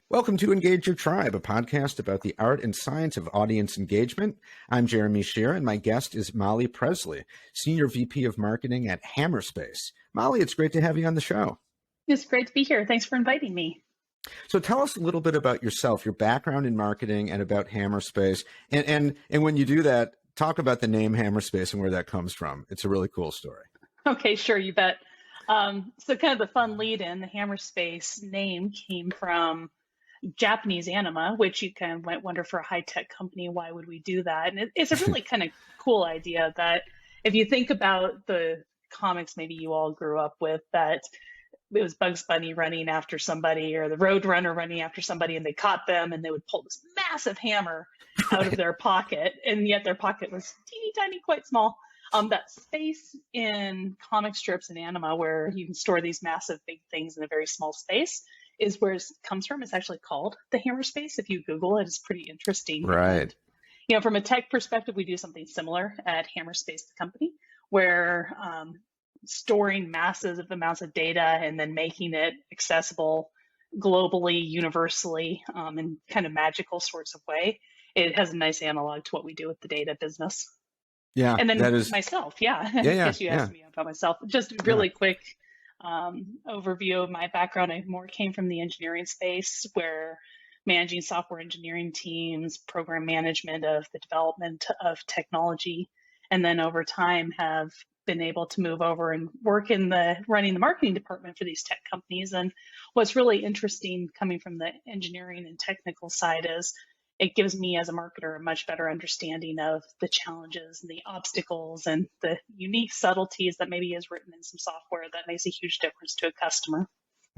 Welcome to Engage Your Tribe, a podcast about the art and science of audience engagement. I'm Jeremy Shere, and my guest is Molly Presley, Senior VP of Marketing at Hammerspace. Molly, it's great to have you on the show. It's great to be here. Thanks for inviting me. So tell us a little bit about yourself, your background in marketing, and about Hammerspace. And when you do that, talk about the name Hammerspace and where that comes from. It's a really cool story. Okay, sure, you bet. So kind of the fun lead-in, the Hammerspace name came from Japanese anima, which you kind of might wonder for a high-tech company, why would we do that? And it's a really kind of cool idea that if you think about the comics maybe you all grew up with, that it was Bugs Bunny running after somebody or the Roadrunner running after somebody and they caught them and they would pull this massive hammer out of their pocket, and yet their pocket was teeny tiny, quite small. That space in comic strips and anima where you can store these massive big things in a very small space is where it comes from. It's actually called the Hammerspace. If you Google it, it's pretty interesting. Right. And, from a tech perspective, we do something similar at Hammerspace, the company, where storing massive amounts of data and then making it accessible globally, universally, in kind of magical sorts of way. It has a nice analog to what we do with the data business. Yeah. And then that is myself, Yeah. I guess you asked me about myself. Just a really quick overview of my background. I more came from the engineering space, where managing software engineering teams, program management of the development of technology, and then over time have been able to move over and work in running the marketing department for these tech companies. And what's really interesting coming from the engineering and technical side is it gives me as a marketer a much better understanding of the challenges and the obstacles and the unique subtleties that maybe is written in some software that makes a huge difference to a customer.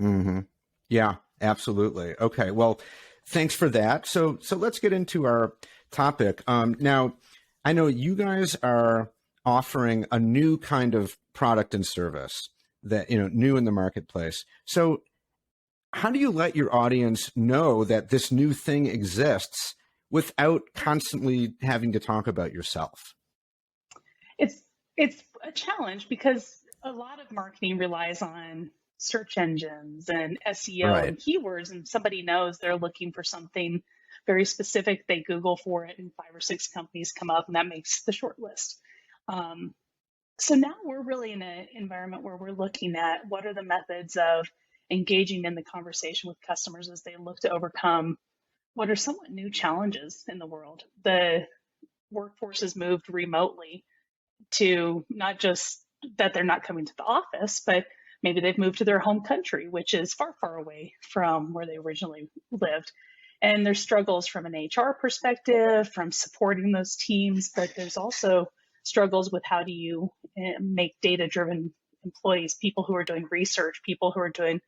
Mm-hmm. Yeah, absolutely. Okay, well, thanks for that. So let's get into our topic. Now, I know you guys are offering a new kind of product and service that, new in the marketplace. So how do you let your audience know that this new thing exists without constantly having to talk about yourself? It's a challenge because a lot of marketing relies on search engines and SEO Right. and keywords, and somebody knows they're looking for something very specific. They Google for it and 5 or 6 companies come up and that makes the short list. So now we're really in an environment where we're looking at what are the methods of engaging in the conversation with customers as they look to overcome what are somewhat new challenges in the world. The workforce has moved remotely to not just that they're not coming to the office, but maybe they've moved to their home country, which is far, far away from where they originally lived. And there's struggles from an HR perspective, from supporting those teams, but there's also struggles with how do you make data-driven employees, people who are doing research, people who are doing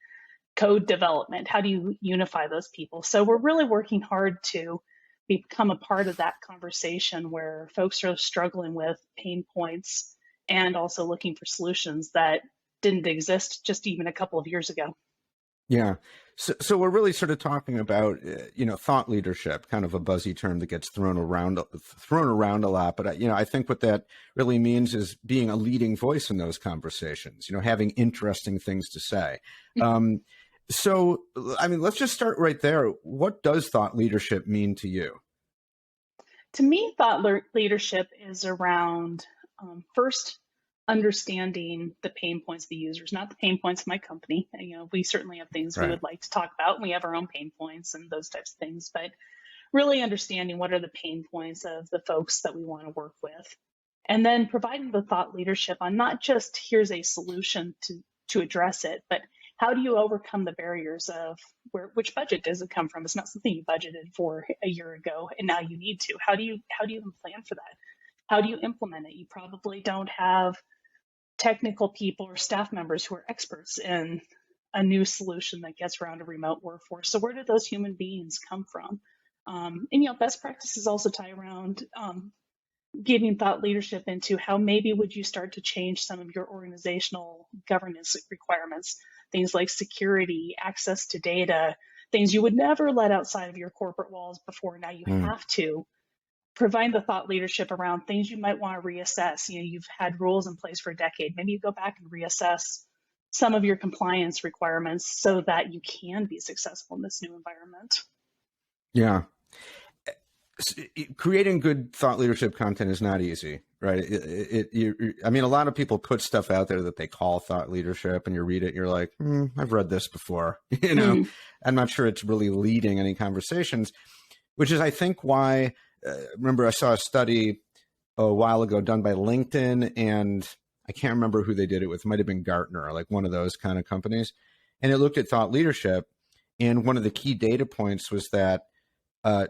code development, how do you unify those people? So we're really working hard to become a part of that conversation where folks are struggling with pain points and also looking for solutions that didn't exist just even a couple of years ago. Yeah. So we're really sort of talking about, thought leadership, kind of a buzzy term that gets thrown around a lot. But, I think what that really means is being a leading voice in those conversations, having interesting things to say. So, let's just start right there. What does thought leadership mean to you? To me, thought leadership is around first understanding the pain points of the users, not the pain points of my company. We certainly have things we would like to talk about, and we have our own pain points and those types of things, but really understanding what are the pain points of the folks that we want to work with. And then providing the thought leadership on not just here's a solution to address it, but how do you overcome the barriers of which budget does it come from? It's not something you budgeted for a year ago and now you need to. How do you even plan for that? How do you implement it? You probably don't have technical people or staff members who are experts in a new solution that gets around a remote workforce. So where do those human beings come from? And best practices also tie around giving thought leadership into how maybe would you start to change some of your organizational governance requirements, things like security, access to data, things you would never let outside of your corporate walls before. Now you have to provide the thought leadership around things you might want to reassess. You've had rules in place for a decade. Maybe you go back and reassess some of your compliance requirements so that you can be successful in this new environment. Yeah. Creating good thought leadership content is not easy, right? I mean, a lot of people put stuff out there that they call thought leadership, and you read it, and you're like, I've read this before. I'm not sure it's really leading any conversations, which is, I think, why. Remember, I saw a study a while ago done by LinkedIn, and I can't remember who they did it with. It might have been Gartner, like one of those kind of companies, and it looked at thought leadership, and one of the key data points was that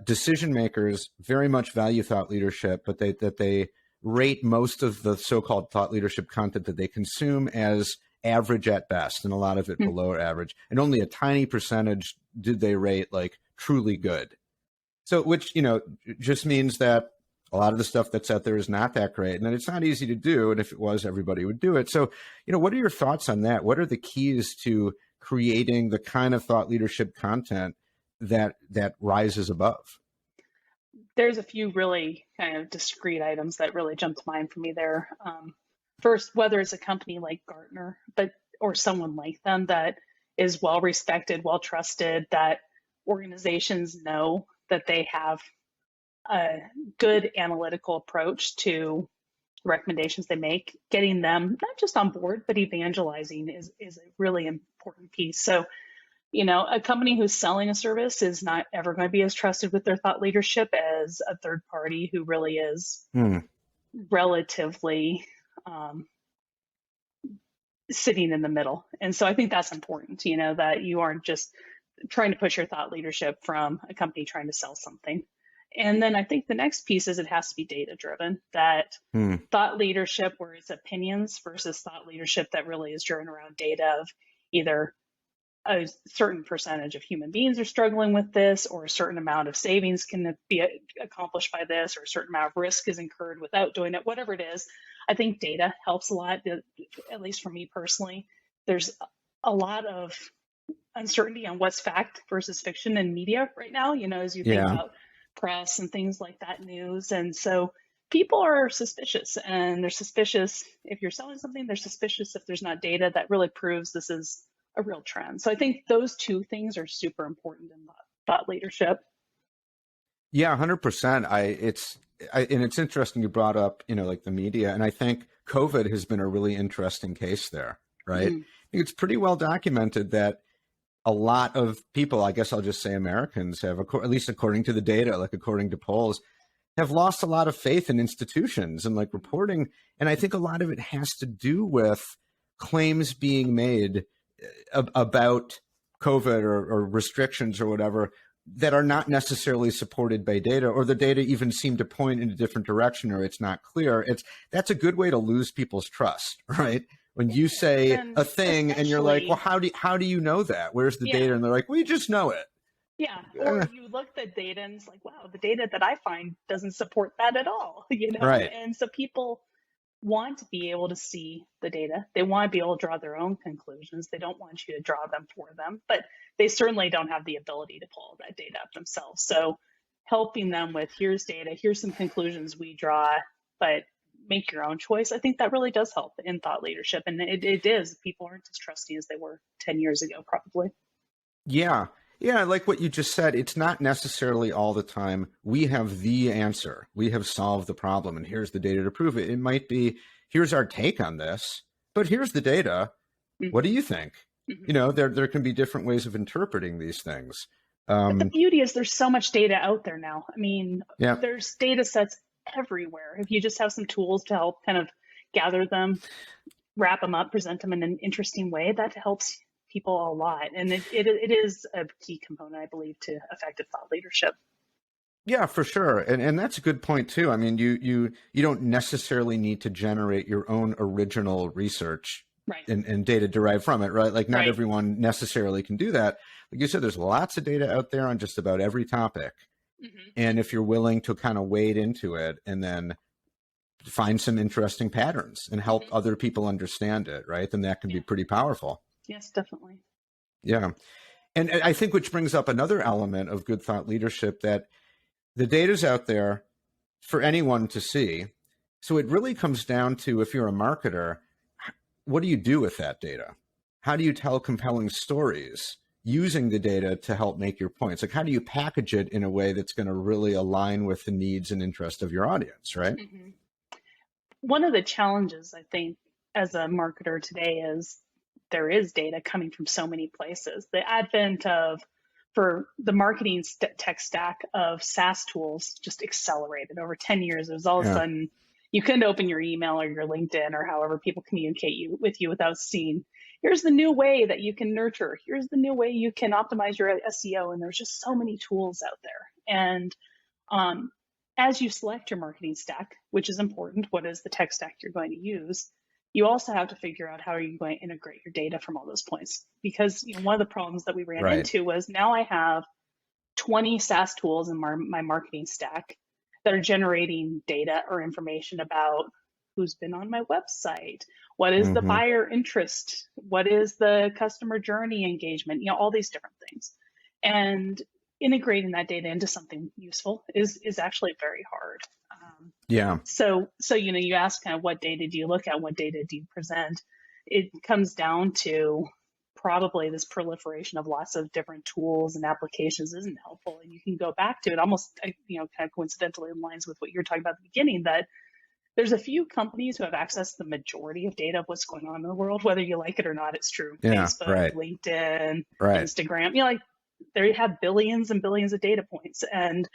decision makers very much value thought leadership, but they rate most of the so-called thought leadership content that they consume as average at best, and a lot of it below average. And only a tiny percentage did they rate like truly good. So, which, just means that a lot of the stuff that's out there is not that great, and it's not easy to do. And if it was, everybody would do it. So, what are your thoughts on that? What are the keys to creating the kind of thought leadership content that rises above? There's a few really kind of discrete items that really jump to mind for me there. First, whether it's a company like Gartner, or someone like them that is well respected, well trusted, that organizations know that they have a good analytical approach to recommendations they make, getting them not just on board, but evangelizing is a really important piece. So, a company who's selling a service is not ever going to be as trusted with their thought leadership as a third party who really is relatively sitting in the middle. And so I think that's important, that you aren't just trying to push your thought leadership from a company trying to sell something. And then I think the next piece is it has to be data driven, that thought leadership where it's opinions versus thought leadership that really is driven around data of either a certain percentage of human beings are struggling with this, or a certain amount of savings can be accomplished by this, or a certain amount of risk is incurred without doing it, whatever it is. I think data helps a lot, at least for me personally. There's a lot of uncertainty on what's fact versus fiction in media right now, as you think about press and things like that, news. And so people are suspicious, and they're suspicious if you're selling something, they're suspicious if there's not data that really proves this is a real trend. So I think those two things are super important in thought leadership. Yeah, 100%. And it's interesting you brought up, like the media, and I think COVID has been a really interesting case there, right? I think it's pretty well documented that a lot of people, I guess I'll just say Americans, have, at least according to the data, like according to polls, have lost a lot of faith in institutions and like reporting. And I think a lot of it has to do with claims being made about COVID or restrictions or whatever that are not necessarily supported by data, or the data even seem to point in a different direction, or it's not clear. That's a good way to lose people's trust, right? When you say a thing and you're like, well, how do you know that? Where's the data? And they're like, we just know it. Yeah. Or you look at data and it's like, wow, the data that I find doesn't support that at all, Right. And so people want to be able to see the data. They want to be able to draw their own conclusions. They don't want you to draw them for them, but they certainly don't have the ability to pull that data up themselves. So helping them with, here's data, here's some conclusions we draw, but make your own choice. I think that really does help in thought leadership. And it is. People aren't as trusty as they were 10 years ago, probably. Yeah. Yeah, like what you just said, it's not necessarily all the time we have the answer. We have solved the problem, and here's the data to prove it. It might be, here's our take on this, but here's the data. What do you think? There can be different ways of interpreting these things. But the beauty is there's so much data out there now. I mean, there's data sets everywhere. If you just have some tools to help kind of gather them, wrap them up, present them in an interesting way, that helps people a lot. And it is a key component, I believe, to effective thought leadership. Yeah, for sure. And that's a good point too. I mean, you don't necessarily need to generate your own original research and data derived from it, right? Like not everyone necessarily can do that. Like you said, there's lots of data out there on just about every topic. And if you're willing to kind of wade into it and then find some interesting patterns and help other people understand it, right? Then that can be pretty powerful. Yes, definitely. Yeah. And I think which brings up another element of good thought leadership, that the data's out there for anyone to see. So it really comes down to, if you're a marketer, what do you do with that data? how do you tell compelling stories using the data to help make your points? Like, how do you package it in a way that's going to really align with the needs and interest of your audience, right? Mhm. One of the challenges, I think, as a marketer today is there is data coming from so many places. The advent of, for the marketing tech stack of SaaS tools just accelerated over 10 years. It was all of a Yeah. sudden you couldn't open your email or your LinkedIn or however people communicate with you without seeing, here's the new way that you can nurture. Here's the new way you can optimize your SEO. And there's just so many tools out there. And um, as you select your marketing stack, which is important, what is the tech stack you're going to use? You also have to figure out how are you going to integrate your data from all those points. Because one of the problems that we ran Right. into was now I have 20 SaaS tools in my marketing stack that are generating data or information about who's been on my website, what is the Mm-hmm. buyer interest, what is the customer journey engagement, all these different things. And integrating that data into something useful is actually very hard. Yeah. So you ask kind of what data do you look at, what data do you present? It comes down to probably this proliferation of lots of different tools and applications isn't helpful, and you can go back to it almost kind of coincidentally in lines with what you were talking about at the beginning, that there's a few companies who have access to the majority of data of what's going on in the world, whether you like it or not. It's true. Yeah. Facebook, Right. LinkedIn, Right. Instagram, like they have billions and billions of data points, and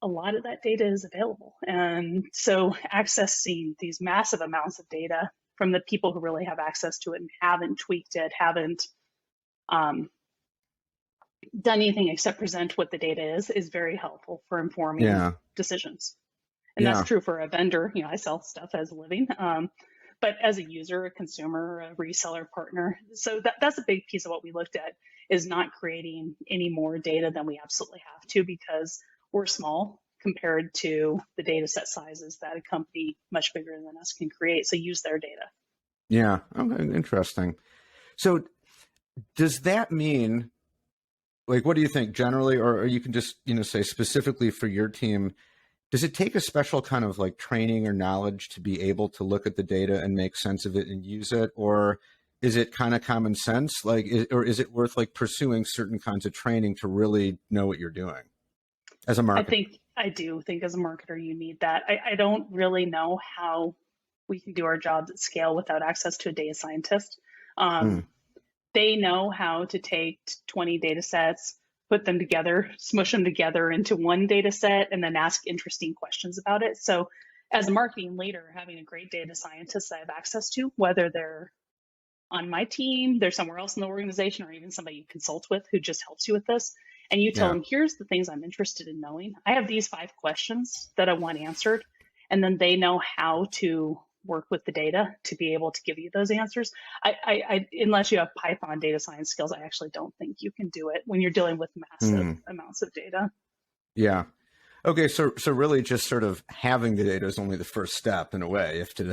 a lot of that data is available. And so accessing these massive amounts of data from the people who really have access to it and haven't tweaked it, haven't um, done anything except present what the data is very helpful for informing Yeah. decisions. And that's Yeah. true for a vendor. I sell stuff as a living, but as a user, a consumer, a reseller partner. So that's a big piece of what we looked at, is not creating any more data than we absolutely have to, because we're small compared to the data set sizes that a company much bigger than us can create. So use their data. Yeah. Okay. Interesting. So does that mean, like, what do you think generally, or you can just, say specifically for your team, does it take a special kind of like training or knowledge to be able to look at the data and make sense of it and use it? Or is it kind of common sense? Or is it worth like pursuing certain kinds of training to really know what you're doing as a marketer? I do think as a marketer, you need that. I don't really know how we can do our jobs at scale without access to a data scientist. Mm, They know how to take 20 data sets, put them together, smush them together into one data set, and then ask interesting questions about it. So as a marketing leader, having a great data scientist that I have access to, whether they're on my team, they're somewhere else in the organization, or even somebody you consult with who just helps you with this, and you tell yeah. them, here's the things I'm interested in knowing. I have these 5 questions that I want answered. And then they know how to work with the data to be able to give you those answers. Unless you have Python data science skills, I actually don't think you can do it when you're dealing with massive Mm, amounts of data. yeah. Okay, so really just sort of having the data is only the first step in a way. You have to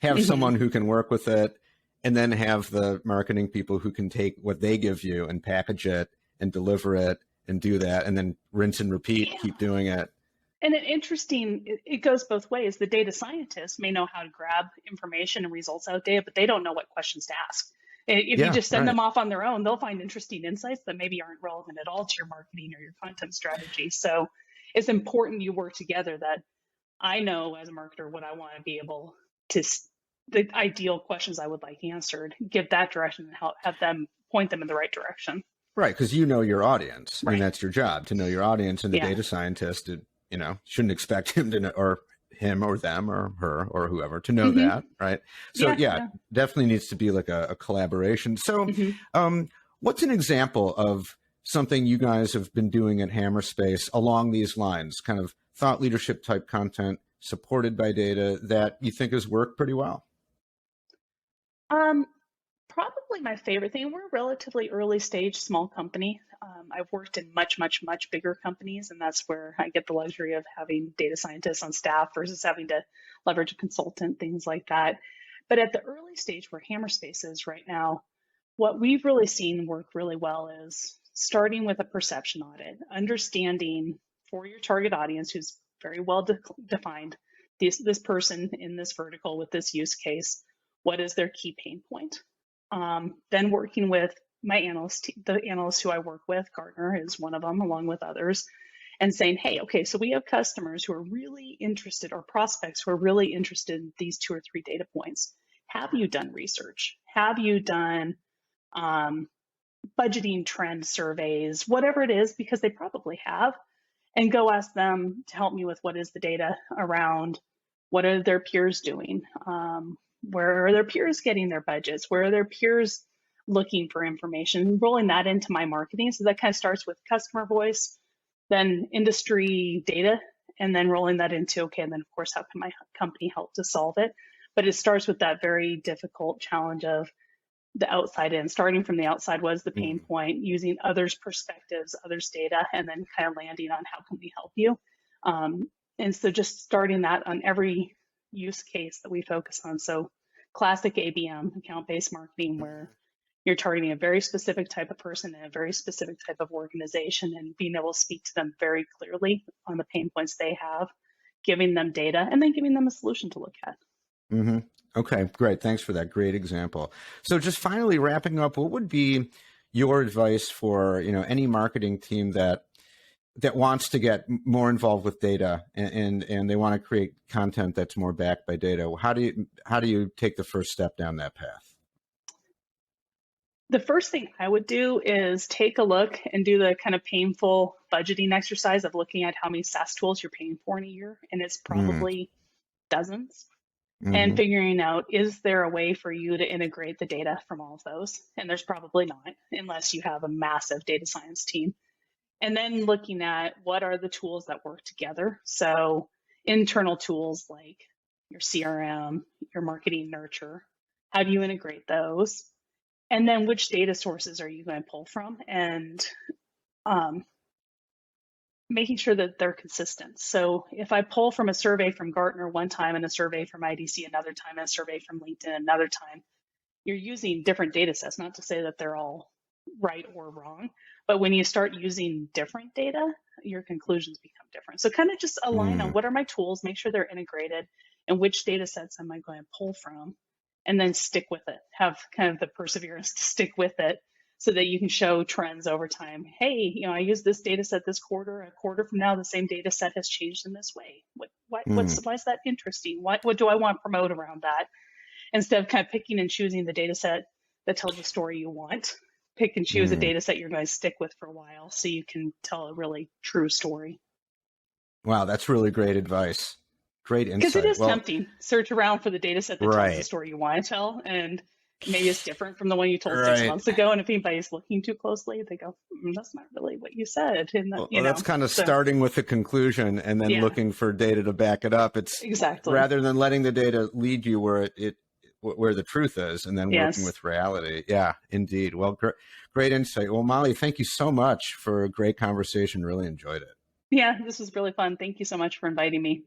have Mm-hmm. someone who can work with it, and then have the marketing people who can take what they give you and package it and deliver it and do that, and then rinse and repeat, Yeah. keep doing it. And it goes both ways. The data scientists may know how to grab information and results out of data, but they don't know what questions to ask. If you Yeah, just send right. them off on their own, they'll find interesting insights that maybe aren't relevant at all to your marketing or your content strategy. So it's important you work together, that I know as a marketer what I want to be able to, the ideal questions I would like answered, give that direction and help have them point them in the right direction. Right, because you know your audience. I mean, Right. that's your job, to know your audience, and the Yeah. data scientist, shouldn't expect him to know, or him or them or her or whoever to know Hmm. that, right? So Yeah. yeah, Yeah. definitely needs to be like a collaboration. So, Hmm. what's an example of something you guys have been doing at Hammerspace along these lines, kind of thought leadership type content supported by data that you think has worked pretty well? Um, Probably my favorite thing. We're a relatively early stage small company. I've worked in much, much, much bigger companies, and that's where I get the luxury of having data scientists on staff versus having to leverage a consultant, things like that. But at the early stage where Hammerspace is right now, what we've really seen work really well is starting with a perception audit, understanding for your target audience, who's very well defined, this person in this vertical with this use case, what is their key pain point? Then working with my the analyst who I work with, Gartner is one of them, along with others, and saying, hey, okay, so we have customers who are really interested, or prospects who are really interested in these 2 or 3 data points. Have you done research? Have you done budgeting trend surveys, whatever it is, because they probably have, and go ask them to help me with what is the data around what are their peers doing, where are their peers getting their budgets, where are their peers looking for information, rolling that into my marketing. So that kind of starts with customer voice, then industry data, and then rolling that into, okay, and then of course, how can my company help to solve it? But it starts with that very difficult challenge of the outside in. Starting from the outside was the pain point, using others' perspectives, others' data, and then kind of landing on how can we help you. And so just starting that on every use case that we focus on. So classic ABM, account-based marketing, where you're targeting a very specific type of person and a very specific type of organization, and being able to speak to them very clearly on the pain points they have, giving them data, and then giving them a solution to look at. Mm-hmm. Okay, great. Thanks for that great example. So just finally wrapping up, what would be your advice for, any marketing team that wants to get more involved with data and they want to create content that's more backed by data? How do you take the first step down that path? The first thing I would do is take a look and do the kind of painful budgeting exercise of looking at how many SaaS tools you're paying for in a year, and it's probably dozens. And figuring out, is there a way for you to integrate the data from all of those? And there's probably not, unless you have a massive data science team. And then looking at what are the tools that work together. So internal tools like your CRM, your marketing nurture, how do you integrate those? And then which data sources are you going to pull from? And making sure that they're consistent. So if I pull from a survey from Gartner one time and a survey from IDC another time and a survey from LinkedIn another time, you're using different data sets, not to say that they're all right or wrong, but when you start using different data, your conclusions become different. So kind of just align on what are my tools, make sure they're integrated, and which data sets am I going to pull from, and then stick with it. Have kind of the perseverance to stick with it, so that you can show trends over time. Hey, I used this data set this quarter. A quarter from now, the same data set has changed in this way. Why is that interesting? What do I want to promote around that? Instead of kind of picking and choosing the data set that tells the story you want, pick and choose a data set you're going to stick with for a while so you can tell a really true story. Wow, that's really great advice. Great insight. Because it is tempting. Search around for the data set that tells the story you want to tell, and maybe it's different from the one you told 6 months ago. And if anybody's looking too closely, they go, that's not really what you said. And that's kind of starting with the conclusion and then looking for data to back it up. It's exactly rather than letting the data lead you where the truth is, and then working with reality. Yeah, indeed. Well, great insight. Well, Molly, thank you so much for a great conversation. Really enjoyed it. Yeah, this was really fun. Thank you so much for inviting me.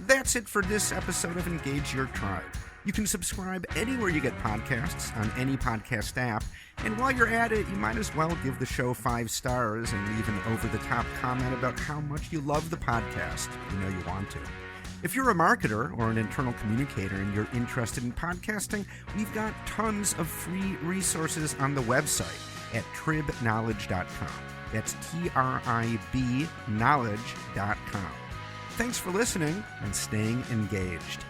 That's it for this episode of Engage Your Tribe. You can subscribe anywhere you get podcasts on any podcast app. And while you're at it, you might as well give the show 5 stars and leave an over-the-top comment about how much you love the podcast. You know you want to. If you're a marketer or an internal communicator and you're interested in podcasting, we've got tons of free resources on the website at tribknowledge.com. That's TRIB knowledge.com. Thanks for listening and staying engaged.